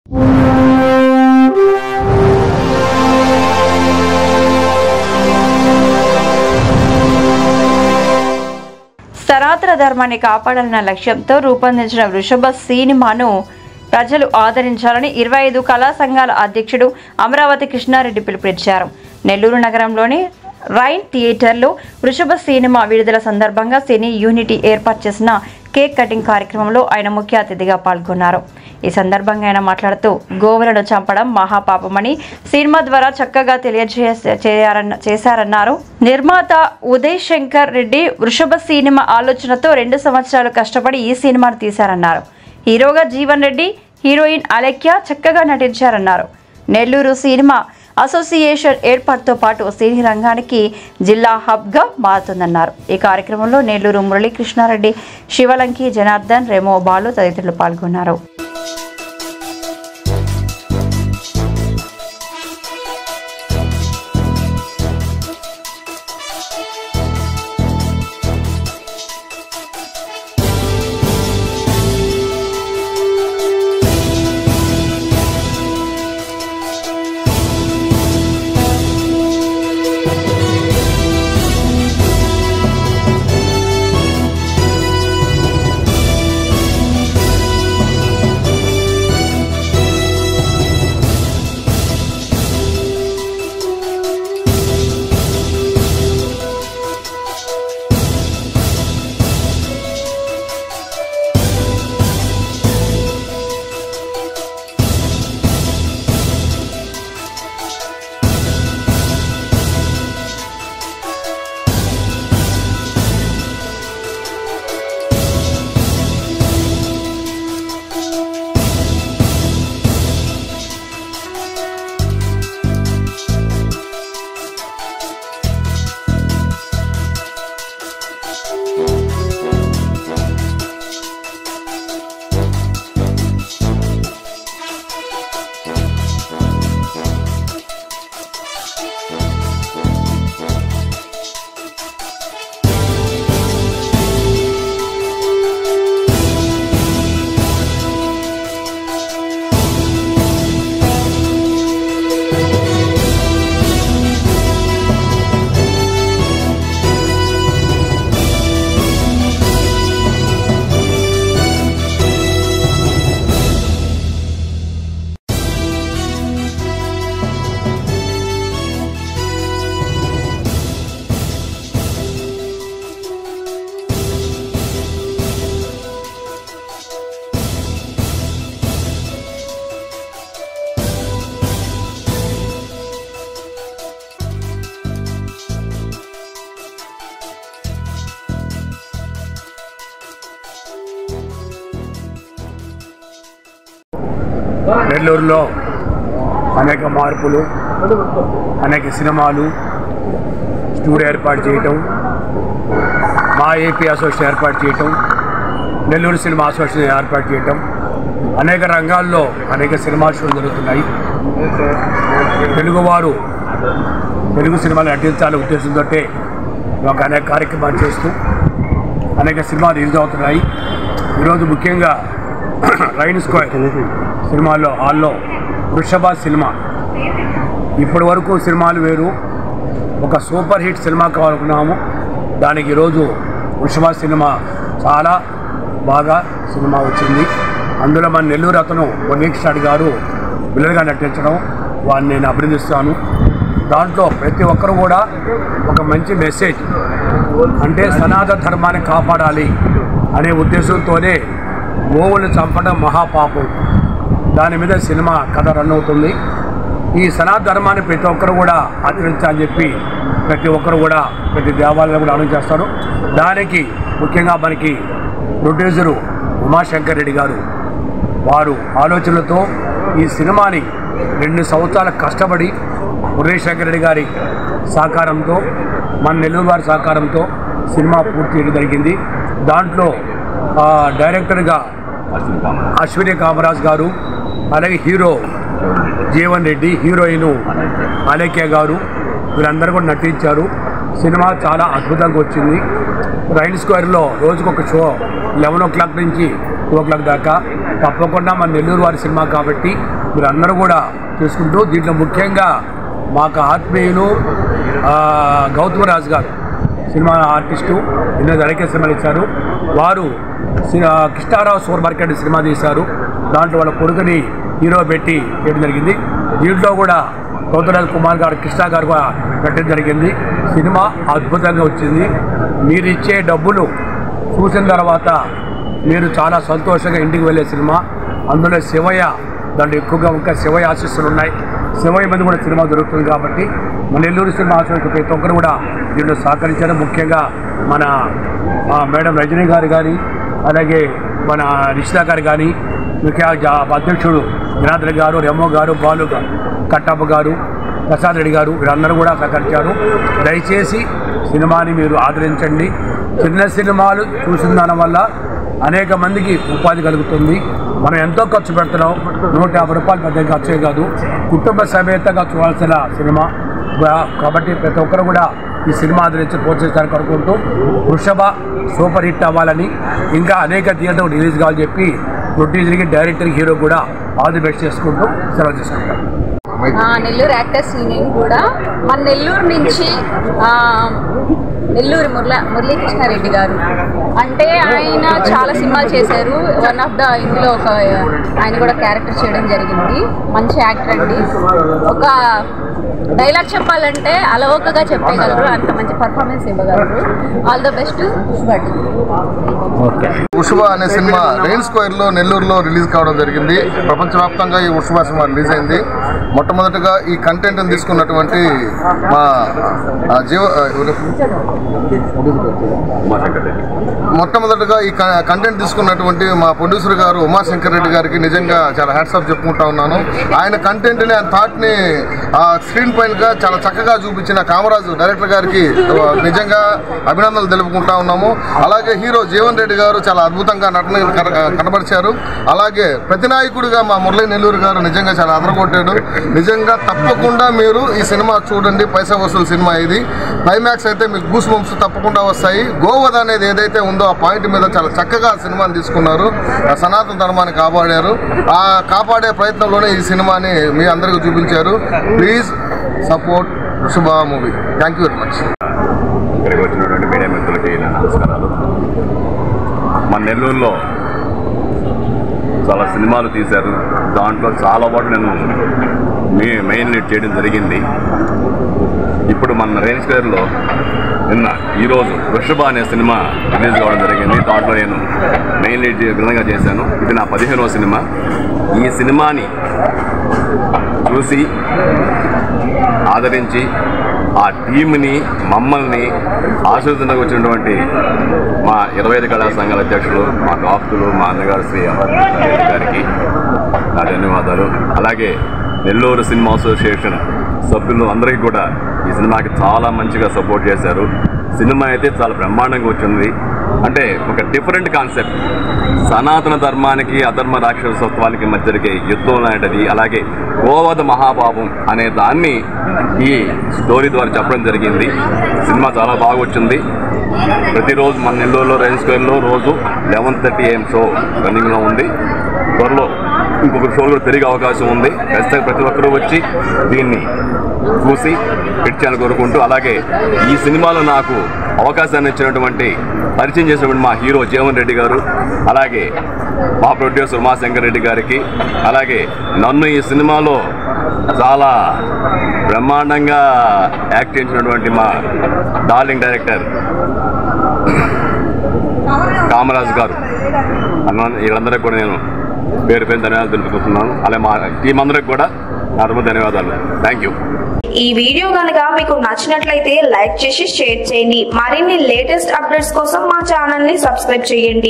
సనాతన ధర్మాన్ని కాపాడాలన్న లక్ష్యంతో రూపొందించిన వృషభ సినిమాను ప్రజలు ఆదరించాలని 25 కళా సంఘాల అధ్యక్షుడు అమరావతి కృష్ణారెడ్డి పిలుపునిచ్చారు. నెల్లూరు నగరంలోని రైన్ థియేటర్లో వృషభ సినిమా విడుదల సందర్భంగా సినీ యూనిటీ ఏర్పాటు చేసిన కేక్ కటింగ్ కార్యక్రమంలో ఆయన ముఖ్య అతిథిగా పాల్గొన్నారు. ఈ సందర్భంగా ఆయన మాట్లాడుతూ గోవులను చంపడం మహాపాపమని సినిమా ద్వారా చక్కగా చేశారన్నారు. నిర్మాత ఉదయ్ శంకర్ రెడ్డి వృషభ సినిమా ఆలోచనతో 2 సంవత్సరాలు కష్టపడి ఈ సినిమాను తీశారన్నారు. హీరోగా జీవన్ రెడ్డి, హీరోయిన్ అలెక్య చక్కగా నటించారన్నారు. నెల్లూరు సినిమా అసోసియేషన్ ఏర్పాటుతో పాటు సినీ రంగానికి జిల్లా హబ్గా మారుతుందన్నారు. ఈ కార్యక్రమంలో నెల్లూరు మురళీకృష్ణారెడ్డి, శివలంకి, జనార్దన్, రెమో, బాలు తదితరులు పాల్గొన్నారు. నెల్లూరులో అనేక మార్పులు, అనేక సినిమాలు స్టూడియో ఏర్పాటు చేయటం, మా ఏపీ అసోసియేషన్ ఏర్పాటు చేయటం, నెల్లూరు సినిమా అసోసియేషన్ ఏర్పాటు చేయటం, అనేక రంగాల్లో అనేక సినిమా షోలు జరుగుతున్నాయి. తెలుగువారు తెలుగు సినిమాలు నటించాలనే ఉద్దేశంతో ఒక అనేక కార్యక్రమాలు చేస్తూ అనేక సినిమాలు రిలీజ్ అవుతున్నాయి. ఈరోజు ముఖ్యంగా రైన్ స్క్వేర్ సినిమాల్లో హాల్లో వృషభ సినిమా, ఇప్పటి వరకు సినిమాలు వేరు, ఒక సూపర్ హిట్ సినిమా కావాలనుకున్నాము. దానికి ఈరోజు వృషభ సినిమా చాలా బాగా సినిమా వచ్చింది. అందులో మన నెల్లూరు అతను మురళీకృష్ణ గారు విలన్గా నటించడం వారిని నేను అభినందిస్తాను. దాంట్లో ప్రతి ఒక్కరు కూడా ఒక మంచి మెసేజ్, అంటే సనాతన ధర్మాన్ని కాపాడాలి అనే ఉద్దేశంతోనే గోవులు చంపడం మహాపాపం, దాని మీద సినిమా కథ రన్ అవుతుంది. ఈ సనాతన ధర్మాన్ని ప్రతి ఒక్కరు కూడా ఆచరించాలని చెప్పి ప్రతి ఒక్కరు కూడా ప్రతి దేవాలయాలు కూడా అనౌన్స్ చేస్తారు. దానికి ముఖ్యంగా మనకి ప్రొడ్యూసరు ఉమాశంకర్ రెడ్డి గారు వారు ఆలోచనలతో ఈ సినిమాని 2 సంవత్సరాల కష్టపడి మురళీశంకర్ రెడ్డి గారి సహకారంతో, మన నెల్లూరు వారి సహకారంతో సినిమా పూర్తి చేయడం జరిగింది. దాంట్లో డైరెక్టర్గా అశ్విని కామరాజ్ గారు, అలాగే హీరో జీవన్ రెడ్డి, హీరోయిన్ అలెక్య గారు, వీరందరూ కూడా నటించారు. సినిమా చాలా అద్భుతంగా వచ్చింది. రైన్ స్క్వేర్లో రోజుకొక షో 11 o'clock నుంచి 2 o'clock దాకా తప్పకుండా మన నెల్లూరు వారి సినిమా కాబట్టి మీరు అందరూ కూడా చూసుకుంటూ దీంట్లో ముఖ్యంగా మాకు ఆత్మీయులు గౌతమరాజు గారు సినిమా ఆర్టిస్టు ఎన్నో అడిగే సినిమాలు ఇచ్చారు. వారు కృష్ణారావు సూపర్ మార్కెట్ సినిమా తీశారు. దాంట్లో వాళ్ళ కొడుకుని హీరో పెట్టి చేయడం జరిగింది. దీంట్లో కూడా గౌతమరాజు కుమార్ గారు కృష్ణ గారు కూడా పెట్టడం జరిగింది. సినిమా అద్భుతంగా వచ్చింది. మీరు ఇచ్చే డబ్బులు చూసిన తర్వాత మీరు చాలా సంతోషంగా ఇంటికి వెళ్ళే సినిమా. అందులో శివయ్య దాంట్లో ఎక్కువగా ఇంకా శివయ్య ఆశీస్సులు ఉన్నాయి. శివయ్య మంది కూడా సినిమా దొరుకుతుంది కాబట్టి మన నెల్లూరు సినిమా ఆశీస్సు ప్రతి ఒక్కరు కూడా దీంట్లో సహకరించారు. ముఖ్యంగా మన మేడం రజనీ గారు కానీ, అలాగే మన రిషితా గారు కానీ, ముఖ్య అధ్యక్షుడు జనార్దన్ గారు, రెమో గారు, బాలు కట్టప్ప గారు, ప్రసాద్ రెడ్డి గారు వీరందరూ కూడా సహకరించారు. దయచేసి సినిమాని మీరు ఆదరించండి. చిన్న సినిమాలు చూసిన దాని వల్ల అనేక మందికి ఉపాధి కలుగుతుంది. మనం ఎంతో ఖర్చు పెడుతున్నాం. 150 రూపాయలు పెద్ద ఖర్చే కాదు, కుటుంబ సమేతంగా చూడాల్సిన సినిమా కాబట్టి ప్రతి ఒక్కరు కూడా ఈ సినిమా ఆదరించి ప్రోత్సహిస్తారని కోరుకుంటూ వృషభ సూపర్ హిట్ అవ్వాలని, ఇంకా అనేక థియేటర్ రిలీజ్ కావాలని చెప్పి ప్రొడ్యూసర్కి, డైరెక్టర్కి, హీరో కూడా ఆల్ ది బెస్ట్ చేసుకుంటూ సెలవు చేసుకుంటాం. నెల్లూరు యాక్టర్స్ యూనియన్ కూడా మన నెల్లూరు నుంచి నెల్లూరు మురళీకృష్ణారెడ్డి గారు అంటే ఆయన చాలా సినిమాలు చేశారు. వన్ ఆఫ్ ద ఇందులో ఒక ఆయన కూడా క్యారెక్టర్ చేయడం జరిగింది. మంచి యాక్టర్ అండి. ఒక డైలాగ్ చెప్పాలంటే అలవోకగా చెప్పగలరు, అంత మంచి పర్ఫార్మెన్స్ ఇవ్వగలరు. ఆల్ ద బెస్ట్ పుష్పటి. వృషభ అనే సినిమా రెయిన్ స్క్వేర్లో నెల్లూరులో రిలీజ్ కావడం జరిగింది. ప్రపంచవ్యాప్తంగా ఈ వృషభ సినిమా రిలీజ్ అయింది. మొట్టమొదటిగా ఈ కంటెంట్ని తీసుకున్నటువంటి మా మొట్టమొదటిగా ఈ కంటెంట్ తీసుకున్నటువంటి మా ప్రొడ్యూసర్ గారు ఉమాశంకర్ రెడ్డి గారికి నిజంగా చాలా హ్యాట్స్ ఆఫ్ చెప్పుకుంటా ఉన్నాను. ఆయన కంటెంట్ని, ఆయన థాట్ని స్క్రీన్ పైన చాలా చక్కగా చూపించిన కామరాజు డైరెక్టర్ గారికి నిజంగా అభినందనలు తెలుపుకుంటా ఉన్నాము. అలాగే హీరో జీవన్ రెడ్డి గారు చాలా అద్భుతంగా నటన కనబరిచారు. అలాగే ప్రతినాయకుడిగా మా మురళీ నెల్లూరు గారు నిజంగా చాలా అదరగొట్టాడు. నిజంగా తప్పకుండా మీరు ఈ సినిమా చూడండి. పైసా వసూలు సినిమా ఇది. క్లైమాక్స్ అయితే మీకు గూస్ బంప్స్ తప్పకుండా వస్తాయి. గోవధ అనేది ఏదైతే ఉందో ఆ పాయింట్ మీద చాలా చక్కగా సినిమాని తీసుకున్నారు. సనాతన ధర్మాన్ని కాపాడారు. ఆ కాపాడే ప్రయత్నంలోనే ఈ సినిమాని మీ అందరికీ చూపించారు. ప్లీజ్ సపోర్ట్ వృషభ movie. Thank you very much. ఇక్కడికి వచ్చినటువంటి మీడియా మిత్రులకి నా నమస్కారాలు. మన నెల్లూరులో చాలా సినిమాలు తీశారు. దాంట్లో చాలా పాటు నేను మెయిన్ లీడ్ చేయడం జరిగింది. ఇప్పుడు మన రెయిన్ స్క్వేర్లో ఈరోజు వృషభ అనే సినిమా రిలీజ్ కావడం జరిగింది. దాంట్లో నేను మెయిన్ లీడ్ విధంగా చేశాను. ఇది నా 15వ సినిమా. ఈ సినిమాని చూసి ఆదరించి ఆ టీంని, మమ్మల్ని ఆశీర్వదించడానికి వచ్చినటువంటి మా 25 కళా సంఘాల అధ్యక్షులు, మా ఆప్తులు, మా అన్నగారు శ్రీ అమర్నాథ్ గారికి నా ధన్యవాదాలు. అలాగే నెల్లూరు సినిమా అసోసియేషన్ సభ్యులు అందరికీ కూడా ఈ సినిమాకి చాలా మంచిగా సపోర్ట్ చేశారు. సినిమా అయితే చాలా బ్రహ్మాండంగా వచ్చింది. అంటే ఒక డిఫరెంట్ కాన్సెప్ట్, సనాతన ధర్మానికి అధర్మ రాక్షసత్వానికి మధ్య జరిగే యుద్ధం లాంటిది. అలాగే గోవధ మహాపాపం అనే దాన్ని ఈ స్టోరీ ద్వారా చెప్పడం జరిగింది. సినిమా చాలా బాగా వచ్చింది. ప్రతిరోజు మన నెల్లూరులో రెయిన్ స్క్వేర్లో రోజు 11:30 AM షో రన్నింగ్లో ఉంది. త్వరలో ఇంకొక షోలు కూడా పెరిగే అవకాశం ఉంది. ఖచ్చితంగా ప్రతి ఒక్కరూ వచ్చి దీన్ని చూసి పిచ్చాలని కోరుకుంటూ, అలాగే ఈ సినిమాలో నాకు అవకాశాన్ని ఇచ్చినటువంటి, పరిచయం చేసినటువంటి మా హీరో జీవన్ రెడ్డి గారు, అలాగే మా ప్రొడ్యూసర్ ఉమాశంకర్ రెడ్డి గారికి, అలాగే నన్ను ఈ సినిమాలో చాలా బ్రహ్మాండంగా యాక్ట్ చేసినటువంటి మా డార్లింగ్ డైరెక్టర్ కామరాజు గారు, వీళ్ళందరికీ కూడా నేను పేరు ధన్యవాదాలు తెలుపుకుంటున్నాను. అలాగే మా టీం అందరికి కూడా నా ధన్యవాదాలు. Thank you. ఈ వీడియో కనుక మీకు నచ్చినట్లయితే లైక్ చేసి షేర్ చేయండి. మరిన్ని లేటెస్ట్ అప్డేట్స్ కోసం మా ఛానల్ ని సబ్స్క్రైబ్ చేయండి.